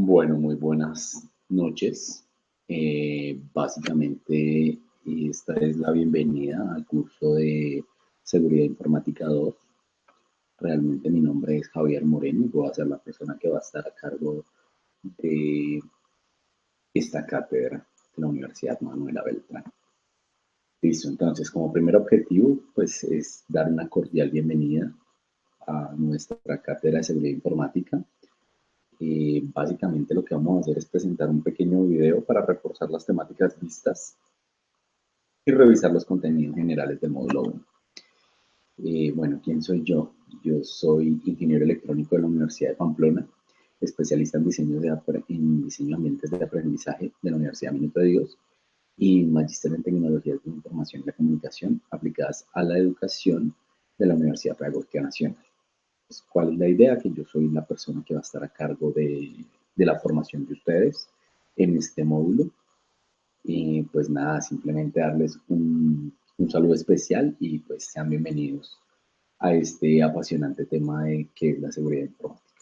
Bueno, muy buenas noches. Básicamente, esta es la bienvenida al curso de Seguridad Informática 2. Realmente mi nombre es Javier Moreno y voy a ser la persona que va a estar a cargo de esta cátedra de la Universidad Manuela Beltrán. Listo, entonces, como primer objetivo, pues es dar una cordial bienvenida a nuestra cátedra de Seguridad Informática. Básicamente lo que vamos a hacer es presentar un pequeño video para reforzar las temáticas vistas y revisar los contenidos generales del módulo 1. Bueno, ¿quién soy yo? Yo soy ingeniero electrónico de la Universidad de Pamplona, especialista en diseño de ambientes de aprendizaje de la Universidad Minuto de Dios y magíster en tecnologías de información y la comunicación aplicadas a la educación de la Universidad Pedagógica Nacional. Pues, ¿cuál es la idea? Que yo soy la persona que va a estar a cargo de la formación de ustedes en este módulo. Y pues nada, simplemente darles un saludo especial y pues sean bienvenidos a este apasionante tema de qué es la seguridad informática.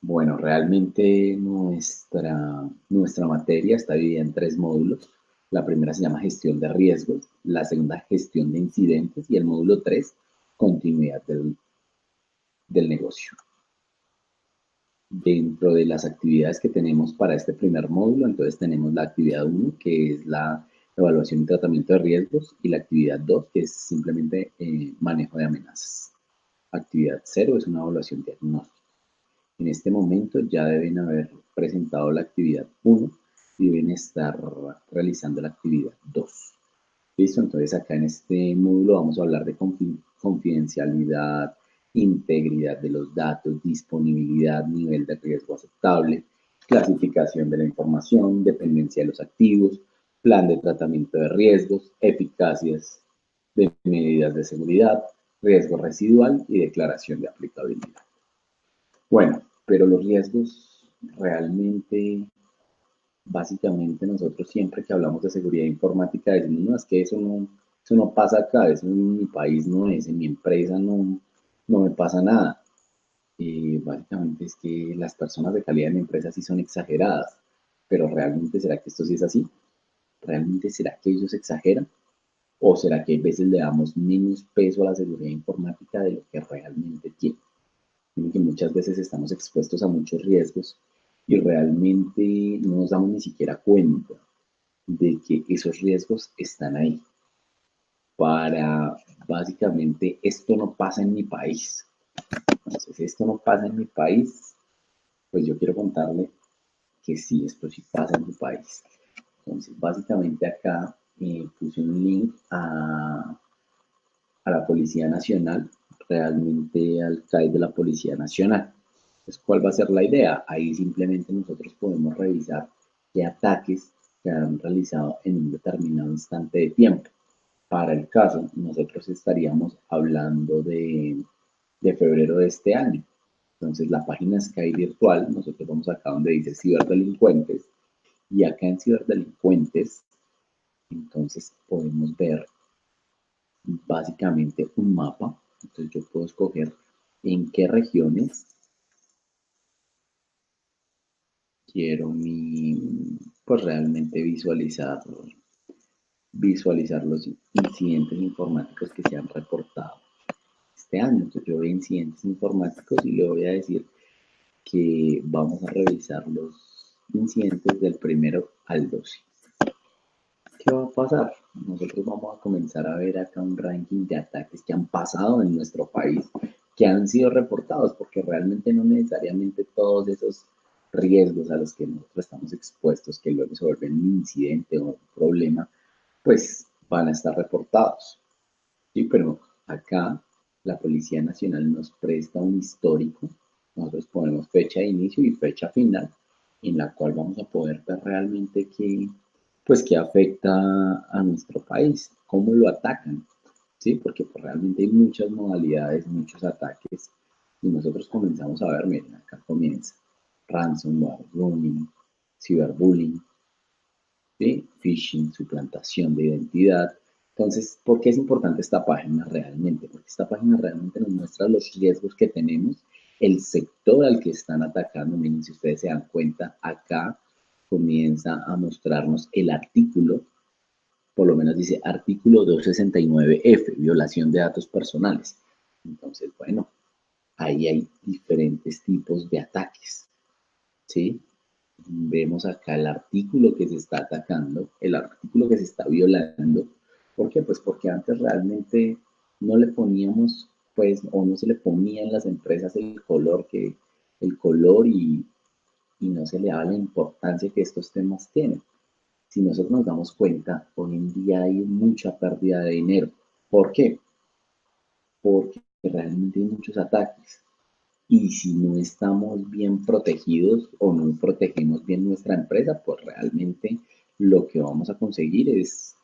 Bueno, realmente nuestra materia está dividida en 3 módulos. La primera se llama gestión de riesgos, la segunda gestión de incidentes y el módulo 3, continuidad del negocio. Dentro de las actividades que tenemos para este primer módulo, entonces tenemos la actividad 1, que es la evaluación y tratamiento de riesgos, y la actividad 2, que es simplemente manejo de amenazas. Actividad 0 es una evaluación diagnóstica. En este momento ya deben haber presentado la actividad 1 y deben estar realizando la actividad 2. ¿Listo? Entonces acá en este módulo vamos a hablar de confidencialidad, integridad de los datos, disponibilidad, nivel de riesgo aceptable, clasificación de la información, dependencia de los activos, plan de tratamiento de riesgos, eficacias de medidas de seguridad, riesgo residual y declaración de aplicabilidad. Bueno, pero los riesgos realmente, básicamente nosotros siempre que hablamos de seguridad informática decimos, no, es que eso no pasa acá, eso en mi país no es, en mi empresa no me pasa nada. Básicamente es que las personas de calidad en mi empresa sí son exageradas, pero ¿realmente será que esto sí es así? ¿Realmente será que ellos exageran? ¿O será que a veces le damos menos peso a la seguridad informática de lo que realmente tiene? Que muchas veces estamos expuestos a muchos riesgos y realmente no nos damos ni siquiera cuenta de que esos riesgos están ahí. Para básicamente esto no pasa en mi país. Entonces, esto no pasa en mi país, pues yo quiero contarle que sí, esto sí pasa en mi país. Entonces, básicamente acá puse un link a la Policía Nacional, realmente al CAI de la Policía Nacional. Entonces, ¿cuál va a ser la idea? Ahí simplemente nosotros podemos revisar qué ataques se han realizado en un determinado instante de tiempo. Para el caso, nosotros estaríamos hablando de febrero de este año. Entonces, la página Sky virtual, nosotros vamos acá donde dice ciberdelincuentes, y acá en ciberdelincuentes, entonces podemos ver básicamente un mapa. Entonces, yo puedo escoger en qué regiones quiero pues realmente visualizar los incidentes informáticos que se han reportado este año. Entonces yo veo incidentes informáticos y le voy a decir que vamos a revisar los incidentes del 1 al 12. ¿Qué va a pasar? Nosotros vamos a comenzar a ver acá un ranking de ataques que han pasado en nuestro país, que han sido reportados, porque realmente no necesariamente todos esos riesgos a los que nosotros estamos expuestos, que luego se vuelven un incidente o un problema, pues van a estar reportados. Sí, pero acá la Policía Nacional nos presta un histórico. Nosotros ponemos fecha de inicio y fecha final, en la cual vamos a poder ver realmente qué afecta a nuestro país, cómo lo atacan, ¿sí? Porque pues, realmente hay muchas modalidades, muchos ataques, y nosotros comenzamos a ver, miren, acá comienza ransomware, grooming, cyberbullying, ¿sí? Phishing, suplantación de identidad. Entonces, ¿por qué es importante esta página realmente? Porque esta página realmente nos muestra los riesgos que tenemos el sector al que están atacando. Miren, si ustedes se dan cuenta, acá comienza a mostrarnos el artículo, por lo menos dice artículo 269F, violación de datos personales. Entonces, bueno, ahí hay diferentes tipos de ataques, ¿sí? Vemos acá el artículo que se está atacando, el artículo que se está violando. ¿Por qué? Pues porque antes realmente no le poníamos, pues, o no se le ponía en las empresas el color y no se le daba la importancia que estos temas tienen. Si nosotros nos damos cuenta, hoy en día hay mucha pérdida de dinero. ¿Por qué? Porque realmente hay muchos ataques. Y si no estamos bien protegidos o no protegemos bien nuestra empresa, pues realmente lo que vamos a conseguir es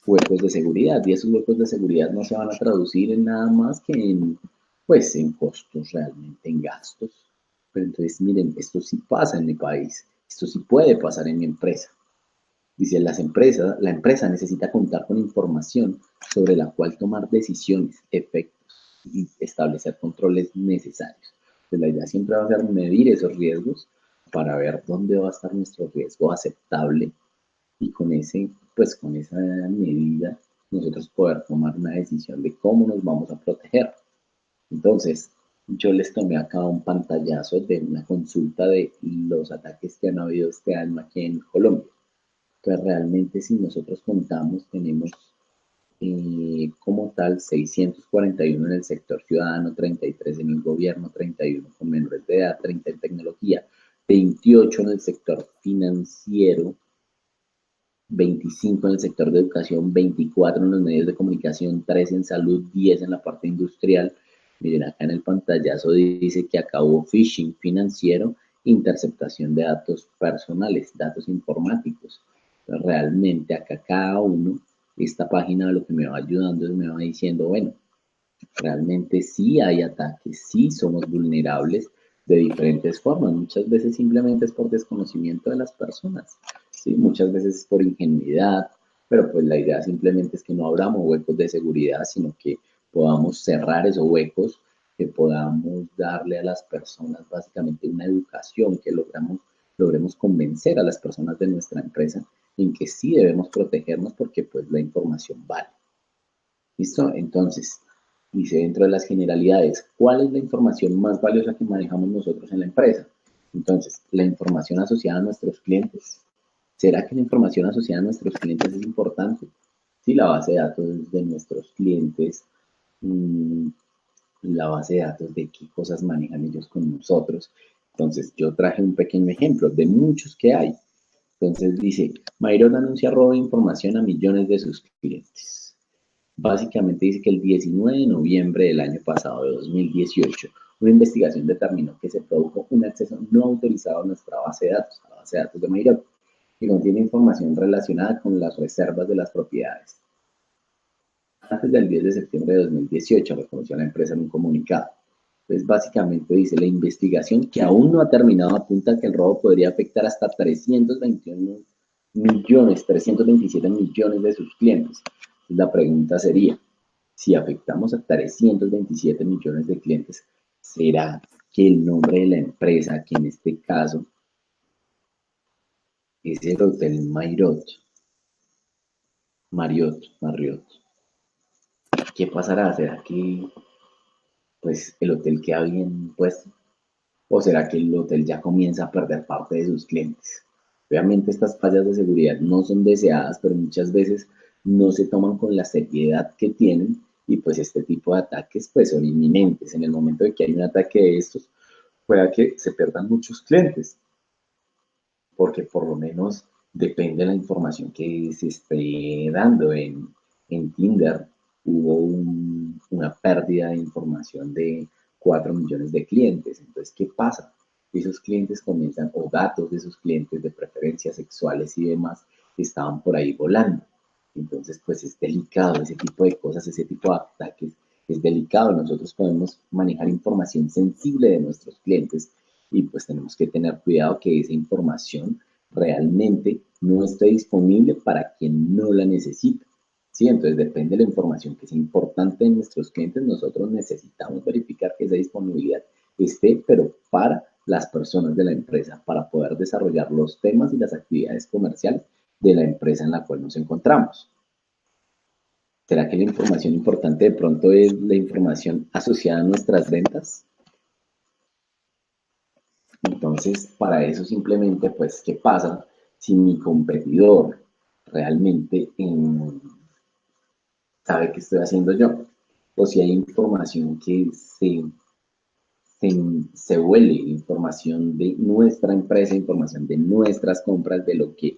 huecos de seguridad. Y esos huecos de seguridad no se van a traducir en nada más que en, pues, en costos realmente, en gastos. Pero entonces, miren, esto sí pasa en mi país, esto sí puede pasar en mi empresa. Dice, la empresa necesita contar con información sobre la cual tomar decisiones, efectos y establecer controles necesarios. Pues la idea siempre va a ser medir esos riesgos para ver dónde va a estar nuestro riesgo aceptable y pues con esa medida nosotros poder tomar una decisión de cómo nos vamos a proteger. Entonces, yo les tomé acá un pantallazo de una consulta de los ataques que han habido este año aquí en Colombia. Pues realmente si nosotros contamos, tenemos como tal 641 en el sector ciudadano, 33 en el gobierno, 31 con menores de edad, 30 en tecnología, 28 en el sector financiero, 25 en el sector de educación, 24 en los medios de comunicación, 3 en salud, 10 en la parte industrial. Miren, acá en el pantallazo dice que acá hubo phishing financiero, interceptación de datos personales, datos informáticos. Realmente acá cada uno, esta página lo que me va ayudando es me va diciendo, bueno, realmente sí hay ataques, sí somos vulnerables de diferentes formas. Muchas veces simplemente es por desconocimiento de las personas, ¿sí? Muchas veces es por ingenuidad, pero pues la idea simplemente es que no abramos huecos de seguridad, sino que podamos cerrar esos huecos, que podamos darle a las personas básicamente una educación, que logremos convencer a las personas de nuestra empresa en que sí debemos protegernos porque pues la información vale. ¿Listo? Entonces, dice dentro de las generalidades, ¿cuál es la información más valiosa que manejamos nosotros en la empresa? Entonces, la información asociada a nuestros clientes. ¿Será que la información asociada a nuestros clientes es importante? Sí, la base de datos de nuestros clientes, la base de datos de qué cosas manejan ellos con nosotros. Entonces, yo traje un pequeño ejemplo de muchos que hay. Entonces, dice, Mayrón anuncia robo de información a millones de sus clientes. Básicamente dice que el 19 de noviembre del año pasado, de 2018, una investigación determinó que se produjo un acceso no autorizado a nuestra base de datos, a la base de datos de Mayrot, que contiene información relacionada con las reservas de las propiedades. Antes del 10 de septiembre de 2018, reconoció la empresa en un comunicado. Entonces, básicamente dice, la investigación que aún no ha terminado apunta a que el robo podría afectar hasta 321 millones, 327 millones de sus clientes. La pregunta sería, si afectamos a 327 millones de clientes, ¿será que el nombre de la empresa, que en este caso es el Hotel Marriott, qué pasará? ¿Será que pues el hotel queda bien puesto? ¿O será que el hotel ya comienza a perder parte de sus clientes? Obviamente estas fallas de seguridad no son deseadas, pero muchas veces no se toman con la seriedad que tienen y pues este tipo de ataques pues son inminentes. En el momento de que hay un ataque de estos, pueda que se pierdan muchos clientes, porque por lo menos depende de la información que se esté dando. En Tinder hubo una pérdida de información de 4 millones de clientes. Entonces, ¿qué pasa? Esos clientes comienzan, o datos de esos clientes de preferencias sexuales y demás, estaban por ahí volando. Entonces, pues es delicado ese tipo de cosas, ese tipo de ataques es delicado. Nosotros podemos manejar información sensible de nuestros clientes y pues tenemos que tener cuidado que esa información realmente no esté disponible para quien no la necesita. ¿Sí? Entonces depende de la información que sea importante en nuestros clientes, nosotros necesitamos verificar que esa disponibilidad esté, pero para las personas de la empresa, para poder desarrollar los temas y las actividades comerciales de la empresa en la cual nos encontramos. ¿Será que la información importante de pronto es la información asociada a nuestras ventas? Entonces, para eso simplemente, pues, ¿qué pasa si mi competidor realmente sabe qué estoy haciendo yo? O si hay información que se, se huele, información de nuestra empresa, información de nuestras compras, de lo que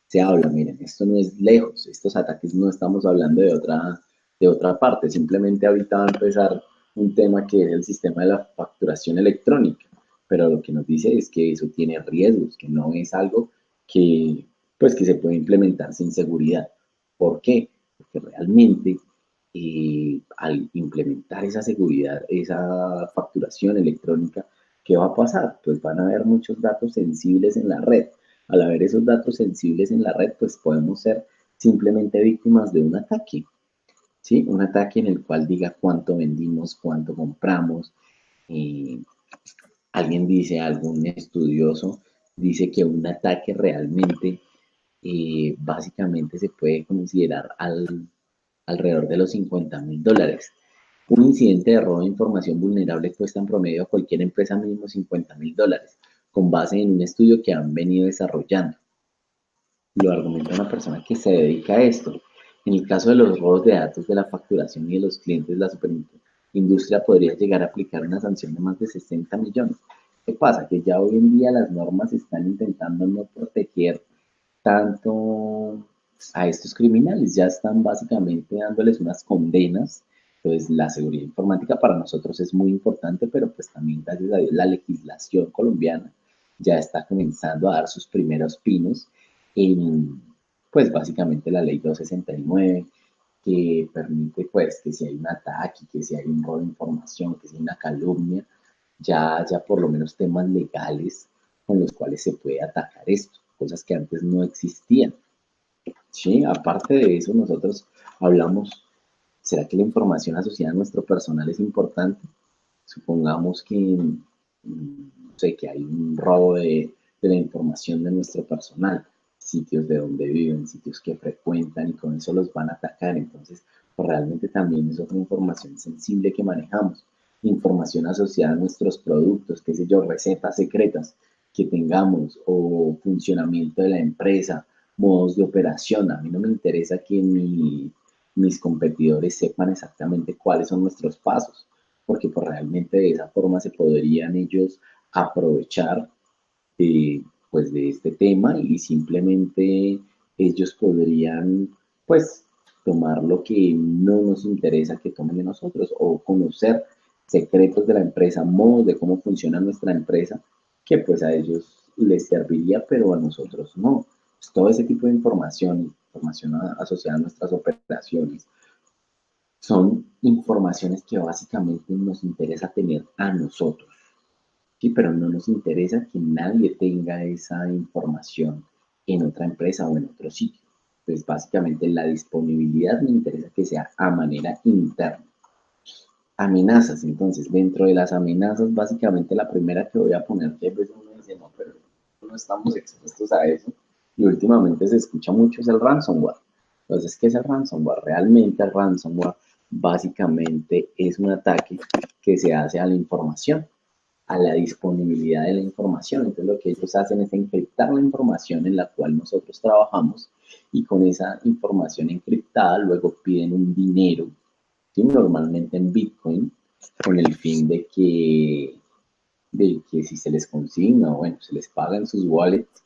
se habla. Miren, esto no es lejos, estos ataques no estamos hablando de otra parte, simplemente ahorita va a empezar un tema que es el sistema de la facturación electrónica, pero lo que nos dice es que eso tiene riesgos, que no es algo que, pues, que se puede implementar sin seguridad. ¿Por qué? Porque realmente al implementar esa seguridad, esa facturación electrónica, ¿qué va a pasar? Pues van a haber muchos datos sensibles en la red. Al haber esos datos sensibles en la red, pues podemos ser simplemente víctimas de un ataque, ¿sí? Un ataque en el cual diga cuánto vendimos, cuánto compramos. Eh, alguien dice, algún estudioso dice que un ataque realmente básicamente se puede considerar alrededor de los $50.000. Un incidente de robo de información vulnerable cuesta en promedio a cualquier empresa mínimo $50.000, con base en un estudio que han venido desarrollando. Lo argumenta una persona que se dedica a esto. En el caso de los robos de datos de la facturación y de los clientes, la superindustria podría llegar a aplicar una sanción de más de 60 millones. ¿Qué pasa? Que ya hoy en día las normas están intentando no proteger tanto a estos criminales, ya están básicamente dándoles unas condenas. Entonces, la seguridad informática para nosotros es muy importante, pero pues también, gracias a Dios, la legislación colombiana ya está comenzando a dar sus primeros pinos en, pues básicamente la ley 269, que permite pues que si hay un ataque, que si hay un robo de información, que si hay una calumnia, ya por lo menos temas legales con los cuales se puede atacar esto, cosas que antes no existían. Sí, aparte de eso, nosotros hablamos, ¿será que la información asociada a nuestro personal es importante? Supongamos que, no sé, que hay un robo de la información de nuestro personal, sitios de donde viven, sitios que frecuentan y con eso los van a atacar. Entonces, pues realmente también es otra información sensible que manejamos. Información asociada a nuestros productos, qué sé yo, recetas secretas que tengamos o funcionamiento de la empresa, modos de operación. A mí no me interesa que mis competidores sepan exactamente cuáles son nuestros pasos, porque pues realmente de esa forma se podrían ellos aprovechar de, pues, de este tema y simplemente ellos podrían pues tomar lo que no nos interesa que tomen de nosotros o conocer secretos de la empresa, modos de cómo funciona nuestra empresa, que pues a ellos les serviría, pero a nosotros no. Pues todo ese tipo de información asociada a nuestras operaciones, son informaciones que básicamente nos interesa tener a nosotros, ¿sí? Pero no nos interesa que nadie tenga esa información en otra empresa o en otro sitio. Pues básicamente la disponibilidad me interesa que sea a manera interna. Amenazas, entonces, dentro de las amenazas, básicamente la primera que voy a poner, que pues uno dice, no, pero no estamos expuestos a eso, y últimamente se escucha mucho, es el ransomware. Entonces, ¿qué es el ransomware? Realmente el ransomware básicamente es un ataque que se hace a la información, a la disponibilidad de la información. Entonces, lo que ellos hacen es encriptar la información en la cual nosotros trabajamos y con esa información encriptada luego piden un dinero, ¿sí? Normalmente en Bitcoin, con el fin de que si se les consigna o bueno, se les paga en sus wallets,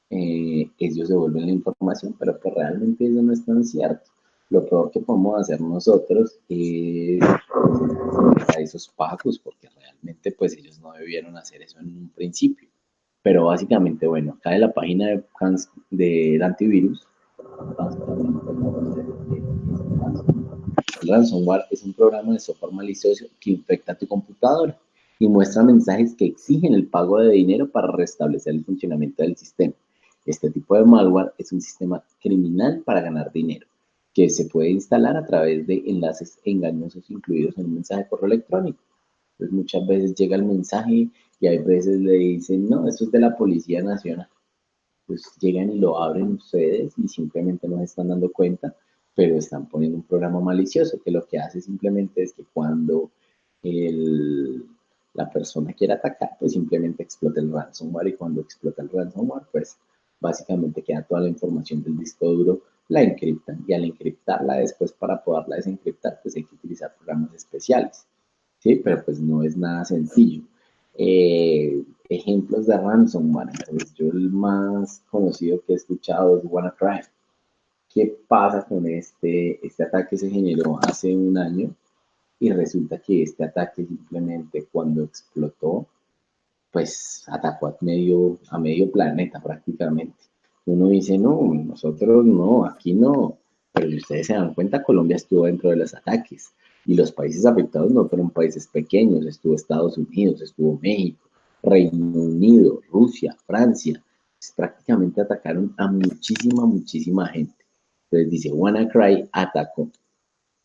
ellos devuelven la información, pero pues realmente eso no es tan cierto. Lo peor que podemos hacer nosotros es a esos pagos, porque realmente pues ellos no debieron hacer eso en un principio. Pero básicamente, bueno, acá en la página del antivirus, el ransomware es un programa de software malicioso que infecta tu computadora y muestra mensajes que exigen el pago de dinero para restablecer el funcionamiento del sistema. Este tipo de malware es un sistema criminal para ganar dinero, que se puede instalar a través de enlaces engañosos incluidos en un mensaje de correo electrónico. Entonces muchas veces llega el mensaje y hay veces le dicen, no, eso es de la Policía Nacional. Pues llegan y lo abren ustedes y simplemente no se están dando cuenta, pero están poniendo un programa malicioso que lo que hace simplemente es que cuando el, la persona quiere atacar, pues simplemente explota el ransomware y cuando explota el ransomware, pues básicamente queda toda la información del disco duro, la encriptan y al encriptarla después para poderla desencriptar, pues hay que utilizar programas especiales, ¿sí? Pero pues no es nada sencillo. Ejemplos de ransomware, pues yo el más conocido que he escuchado es WannaCry. ¿Qué pasa con este ataque? Se generó hace un año y resulta que este ataque simplemente cuando explotó, pues atacó a medio planeta prácticamente. Uno dice, no, nosotros no, aquí no, pero si ustedes se dan cuenta, Colombia estuvo dentro de los ataques y los países afectados no fueron países pequeños, estuvo Estados Unidos, estuvo México, Reino Unido, Rusia, Francia, pues, prácticamente atacaron a muchísima gente. Entonces dice, WannaCry atacó.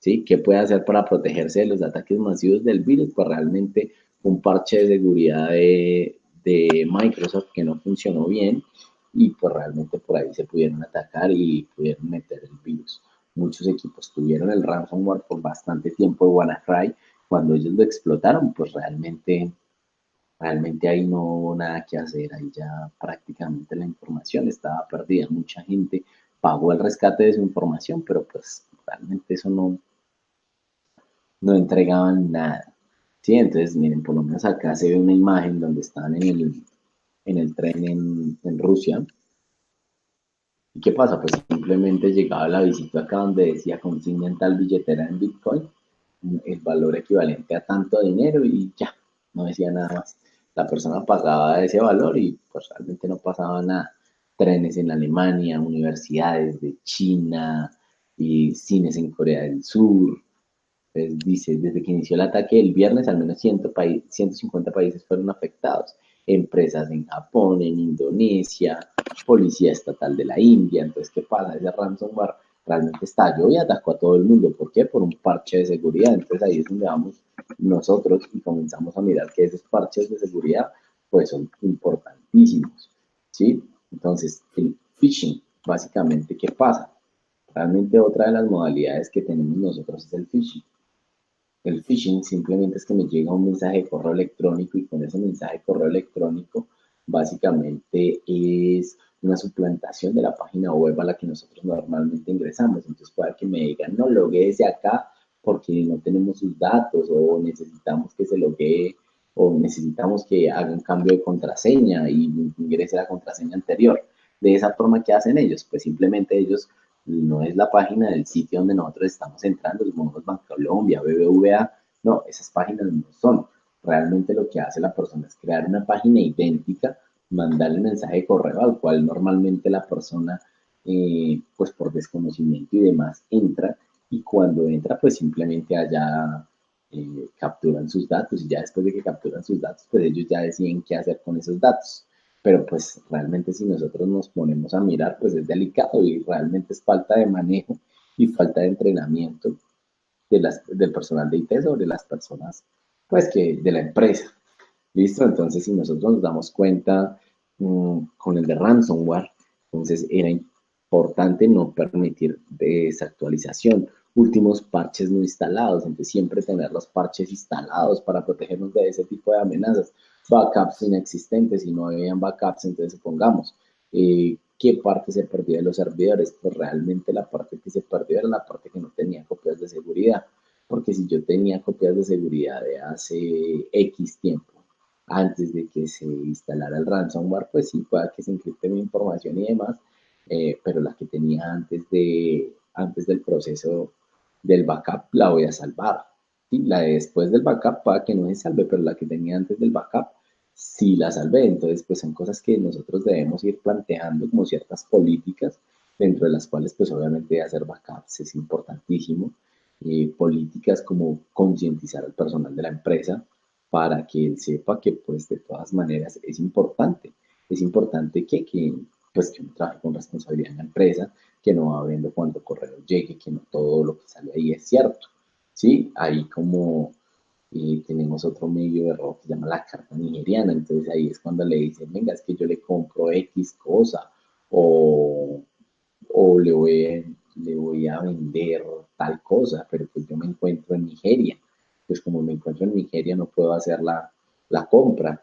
¿Sí? ¿Qué puede hacer para protegerse de los ataques masivos del virus? Pues realmente un parche de seguridad de Microsoft que no funcionó bien y pues realmente por ahí se pudieron atacar y pudieron meter el virus. Muchos equipos tuvieron el ransomware por bastante tiempo de WannaCry. Cuando ellos lo explotaron, pues realmente ahí no hubo nada que hacer, ahí ya prácticamente la información estaba perdida. Mucha gente pagó el rescate de su información, pero pues realmente eso no entregaban nada. Sí, entonces miren, por lo menos acá se ve una imagen donde están en el tren en Rusia. ¿Y qué pasa? Pues simplemente llegaba la visita acá donde decía consignen tal billetera en Bitcoin, el valor equivalente a tanto dinero y ya, no decía nada más. La persona pagaba ese valor y pues realmente no pasaba nada. Trenes en Alemania, universidades de China y cines en Corea del Sur, pues dice, desde que inició el ataque el viernes, al menos 150 países fueron afectados. Empresas en Japón, en Indonesia, Policía Estatal de la India. Entonces, ¿qué pasa? Ese ransomware realmente estalló y atacó a todo el mundo. ¿Por qué? Por un parche de seguridad. Entonces, ahí es donde vamos nosotros y comenzamos a mirar que esos parches de seguridad, pues, son importantísimos. ¿Sí? Entonces, el phishing, básicamente, ¿qué pasa? Realmente otra de las modalidades que tenemos nosotros es el phishing. El phishing simplemente es que me llega un mensaje de correo electrónico y con ese mensaje de correo electrónico básicamente es una suplantación de la página web a la que nosotros normalmente ingresamos. Entonces puede que me digan, no, loguéese acá porque no tenemos sus datos o necesitamos que se loguee o necesitamos que haga un cambio de contraseña y ingrese la contraseña anterior. De esa forma, ¿qué hacen ellos? Pues simplemente ellos no es la página del sitio donde nosotros estamos entrando, supongamos Bancolombia, BBVA, no, esas páginas no son. Realmente lo que hace la persona es crear una página idéntica, mandar el mensaje de correo al cual normalmente la persona, pues por desconocimiento y demás, entra y cuando entra, pues simplemente allá capturan sus datos y ya después de que capturan sus datos, pues ellos ya deciden qué hacer con esos datos. Pero pues realmente si nosotros nos ponemos a mirar, pues es delicado y realmente es falta de manejo y falta de entrenamiento del personal de IT sobre las personas, pues que de la empresa. ¿Listo? Entonces, si nosotros nos damos cuenta con el de ransomware, entonces era importante no permitir desactualización, últimos parches no instalados, entonces siempre tener los parches instalados para protegernos de ese tipo de amenazas, backups inexistentes, si no habían backups, entonces supongamos, ¿qué parte se perdió de los servidores? Pues realmente la parte que se perdió era la parte que no tenía copias de seguridad, porque si yo tenía copias de seguridad de hace X tiempo, antes de que se instalara el ransomware, pues sí, pueda que se encripte mi información y demás, pero la que tenía antes del proceso del backup la voy a salvar. ¿Sí? La de después del backup pueda que no se salve, pero la que tenía antes del backup sí la salvé. Entonces, pues son cosas que nosotros debemos ir planteando como ciertas políticas, dentro de las cuales, pues obviamente hacer backups es importantísimo. Políticas como concientizar al personal de la empresa, para que él sepa que pues de todas maneras es importante pues, que uno trabaje con responsabilidad en la empresa, que no va viendo cuánto correo llegue, que no todo lo que sale ahí es cierto, ¿sí? Hay como Y tenemos otro medio de robo que se llama la carta nigeriana. Entonces ahí es cuando le dicen, venga, es que yo le compro X cosa o, o le voy a vender tal cosa, pero pues yo me encuentro en Nigeria. Pues como me encuentro en Nigeria no puedo hacer la compra.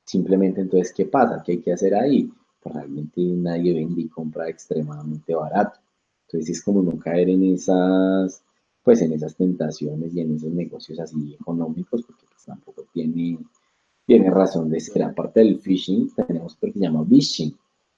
Simplemente entonces, ¿qué pasa? ¿Qué hay que hacer ahí? Pues realmente nadie vende y compra extremadamente barato. Entonces es como no caer en esas, pues en esas tentaciones y en esos negocios así económicos, porque pues tampoco tiene razón de ser. Aparte del phishing, tenemos lo que se llama vishing.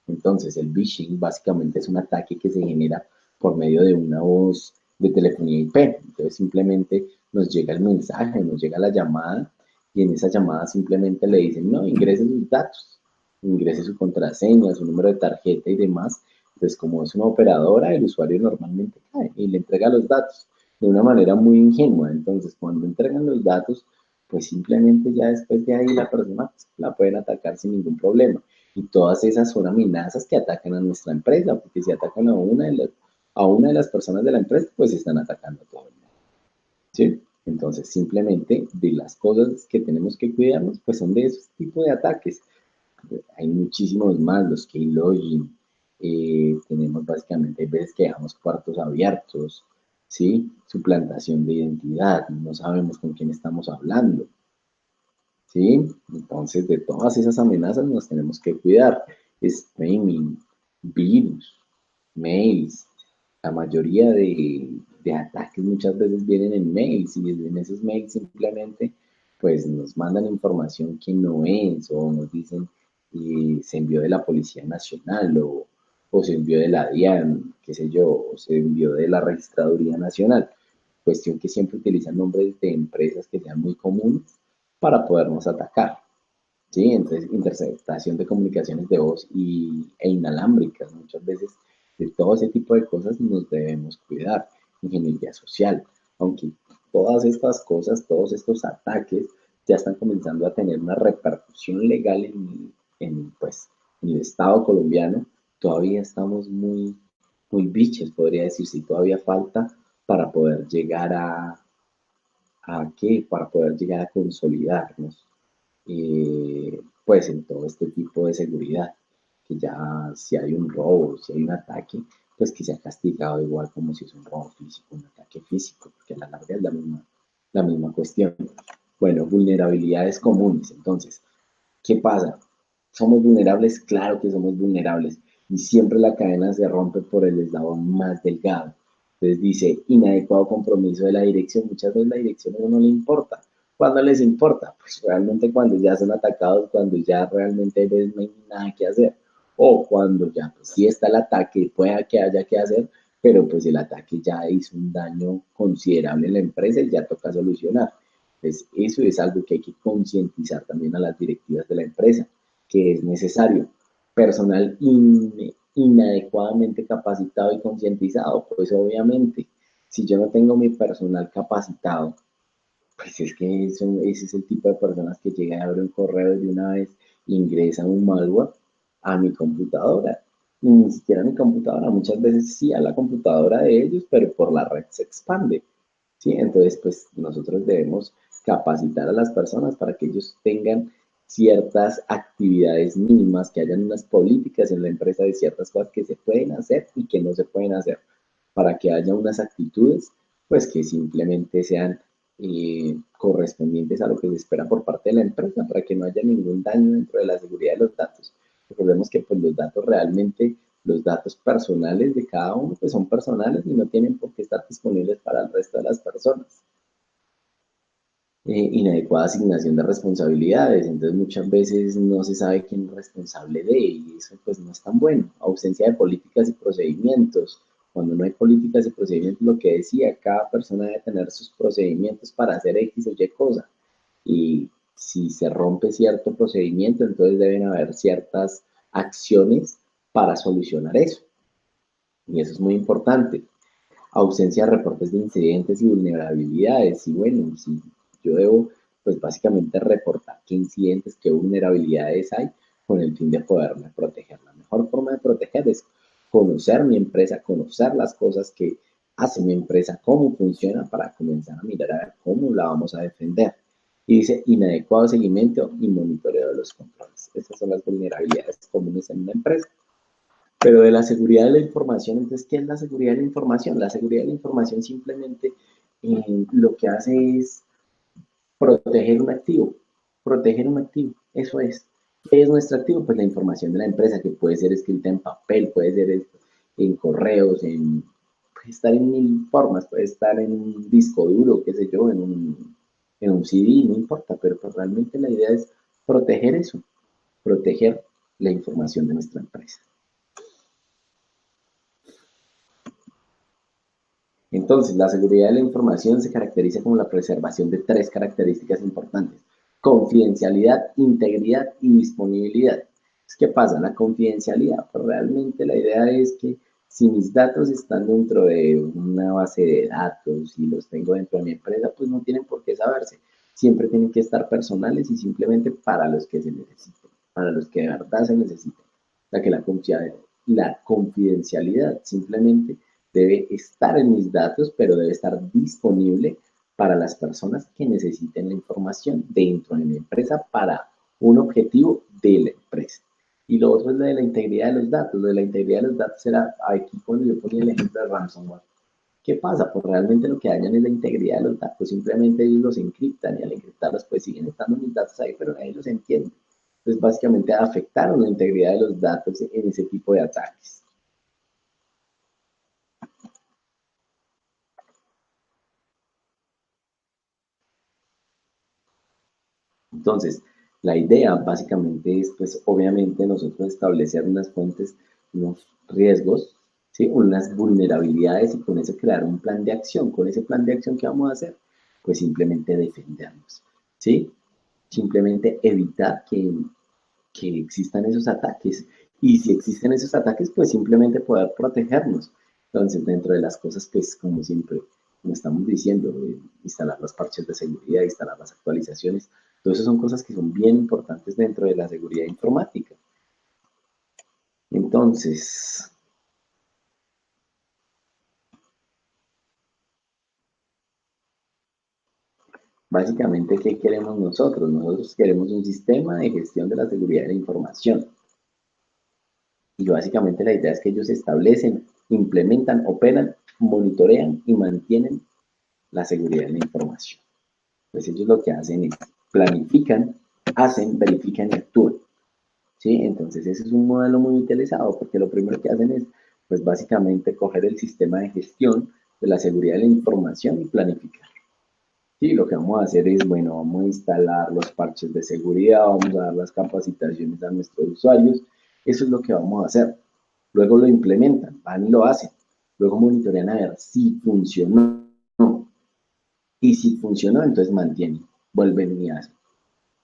Entonces el vishing básicamente es un ataque que se genera por medio de una voz de telefonía IP. Entonces simplemente nos llega el mensaje, nos llega la llamada y en esa llamada simplemente le dicen, no, ingrese sus datos, ingrese su contraseña, su número de tarjeta y demás. Entonces, como es una operadora, el usuario normalmente cae y le entrega los datos de una manera muy ingenua. Entonces, cuando entregan los datos, pues simplemente ya después de ahí la persona pues, la pueden atacar sin ningún problema. Y todas esas son amenazas que atacan a nuestra empresa, porque si atacan a una de las personas de la empresa, pues están atacando a todo el mundo. ¿Sí? Entonces, simplemente de las cosas que tenemos que cuidarnos, pues son de esos tipos de ataques. Hay muchísimos más, los keylogin, tenemos básicamente, hay veces que dejamos cuartos abiertos, ¿sí? Suplantación de identidad, no sabemos con quién estamos hablando, ¿sí? Entonces, de todas esas amenazas nos tenemos que cuidar. Streaming, virus, mails, la mayoría de ataques muchas veces vienen en mails y en esos mails simplemente pues nos mandan información que no es o nos dicen se envió de la Policía Nacional o se envió de la DIAN, qué sé yo, o se envió de la Registraduría Nacional. Cuestión que siempre utilizan nombres de empresas que sean muy comunes para podernos atacar. ¿Sí? Entonces, interceptación de comunicaciones de voz e inalámbricas, muchas veces de todo ese tipo de cosas nos debemos cuidar. Ingeniería social, aunque todas estas cosas, todos estos ataques ya están comenzando a tener una repercusión legal pues, en el Estado colombiano, todavía estamos muy biches, podría decirse, y todavía falta para poder llegar ¿a qué? Para poder llegar a consolidarnos pues en todo este tipo de seguridad, que ya si hay un robo, si hay un ataque, pues que sea castigado igual como si es un robo físico, un ataque físico, porque a la larga es la misma cuestión. Bueno, vulnerabilidades comunes. Entonces, ¿qué pasa? ¿Somos vulnerables? Claro que somos vulnerables. Y siempre la cadena se rompe por el eslabón más delgado. Entonces dice, inadecuado compromiso de la dirección. Muchas veces la dirección a uno no le importa. ¿Cuándo les importa? Pues realmente cuando ya son atacados, cuando ya realmente no hay nada que hacer. O cuando ya pues, sí está el ataque, pueda que haya que hacer, pero pues el ataque ya hizo un daño considerable en la empresa y ya toca solucionar. Pues eso es algo que hay que concientizar también a las directivas de la empresa, que es necesario. Personal inadecuadamente capacitado y concientizado, pues obviamente, si yo no tengo mi personal capacitado, pues es que ese es el tipo de personas que llega y abre un correo de una vez, ingresa un malware a mi computadora. Ni siquiera a mi computadora, muchas veces sí a la computadora de ellos, pero por la red se expande. ¿Sí? Entonces, pues nosotros debemos capacitar a las personas para que ellos tengan ciertas actividades mínimas, que hayan unas políticas en la empresa de ciertas cosas que se pueden hacer y que no se pueden hacer, para que haya unas actitudes, pues que simplemente sean correspondientes a lo que se espera por parte de la empresa, para que no haya ningún daño dentro de la seguridad de los datos. Recordemos que pues los datos realmente, los datos personales de cada uno, pues son personales y no tienen por qué estar disponibles para el resto de las personas. Inadecuada asignación de responsabilidades, entonces muchas veces no se sabe quién es responsable de, y eso pues no es tan bueno. Ausencia de políticas y procedimientos. Cuando no hay políticas y procedimientos, lo que decía, cada persona debe tener sus procedimientos para hacer X o Y cosa. Y si se rompe cierto procedimiento, entonces deben haber ciertas acciones para solucionar eso. Y eso es muy importante. Ausencia de reportes de incidentes y vulnerabilidades. Y bueno, si yo debo, pues básicamente reportar qué incidentes, qué vulnerabilidades hay con el fin de poderme proteger. La mejor forma de proteger es conocer mi empresa, conocer las cosas hace mi empresa, cómo funciona, para comenzar a mirar a ver cómo la vamos a defender. Y dice inadecuado seguimiento y monitoreo de los controles. Estas son las vulnerabilidades comunes en una empresa. Pero de la seguridad de la información, entonces, ¿qué es la seguridad de la información? La seguridad de la información simplemente lo que hace es proteger un activo. Proteger un activo, eso es. ¿Qué es nuestro activo? Pues la información de la empresa, que puede ser escrita en papel, puede ser en correos, puede estar en mil formas, puede estar en un disco duro, qué sé yo, en un CD, no importa, pero pues realmente la idea es proteger eso, proteger la información de nuestra empresa. Entonces, la seguridad de la información se caracteriza como la preservación de tres características importantes: confidencialidad, integridad y disponibilidad. ¿Qué pasa? La confidencialidad, pues realmente la idea es que si mis datos están dentro de una base de datos y los tengo dentro de mi empresa, pues no tienen por qué saberse. Siempre tienen que estar personales y simplemente para los que se necesiten, para los que de verdad se necesiten. O sea que la confidencialidad simplemente debe estar en mis datos, pero debe estar disponible para las personas que necesiten la información dentro de mi empresa para un objetivo de la empresa. Y lo otro es lo de la integridad de los datos. Lo de la integridad de los datos era aquí cuando yo ponía el ejemplo de ransomware. ¿Qué pasa? Pues realmente lo que dañan es la integridad de los datos. Simplemente ellos los encriptan y al encriptarlos pues siguen estando mis datos ahí, pero nadie los entiende. Entonces básicamente afectaron la integridad de los datos en ese tipo de ataques. Entonces, la idea básicamente es, pues obviamente nosotros establecer unas fuentes, unos riesgos, ¿sí? Unas vulnerabilidades y con eso crear un plan de acción. Con ese plan de acción, ¿qué vamos a hacer? Pues simplemente defendernos, ¿sí? Simplemente evitar que existan esos ataques. Y si existen esos ataques, pues simplemente poder protegernos. Entonces, dentro de las cosas, pues como siempre, como estamos diciendo, instalar los parches de seguridad, instalar las actualizaciones, todo eso son cosas que son bien importantes dentro de la seguridad informática. Entonces, básicamente, ¿qué queremos nosotros? Nosotros queremos un sistema de gestión de la seguridad de la información. Y básicamente la idea es que ellos establecen, implementan, operan, monitorean y mantienen la seguridad de la información. Pues ellos lo que hacen es planifican, hacen, verifican y actúan. ¿Sí? Entonces ese es un modelo muy utilizado porque lo primero que hacen es, pues básicamente coger el sistema de gestión de la seguridad de la información y planificar. Sí, lo que vamos a hacer es, bueno, vamos a instalar los parches de seguridad, vamos a dar las capacitaciones a nuestros usuarios. Eso es lo que vamos a hacer. Luego lo implementan, van y lo hacen. Luego monitorean a ver si funcionó. Y si funcionó, entonces mantienen, vuelven y hacen.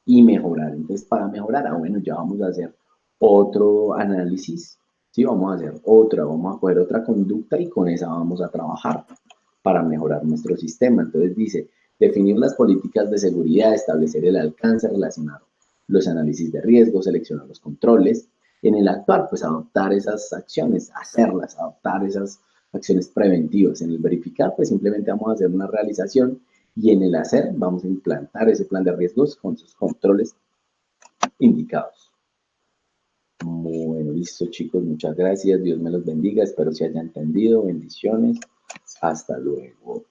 Y mejorar. Entonces, para mejorar, bueno, ya vamos a hacer otro análisis. Sí, vamos a hacer otra, vamos a coger otra conducta y con esa vamos a trabajar para mejorar nuestro sistema. Entonces dice, definir las políticas de seguridad, establecer el alcance, relacionar los análisis de riesgo, seleccionar los controles. En el actuar, pues adoptar esas acciones, hacerlas, adoptar esas acciones preventivas. En el verificar, pues simplemente vamos a hacer una realización y en el hacer vamos a implantar ese plan de riesgos con sus controles indicados. Bueno, listo chicos, muchas gracias, Dios me los bendiga, espero se haya entendido, bendiciones, hasta luego.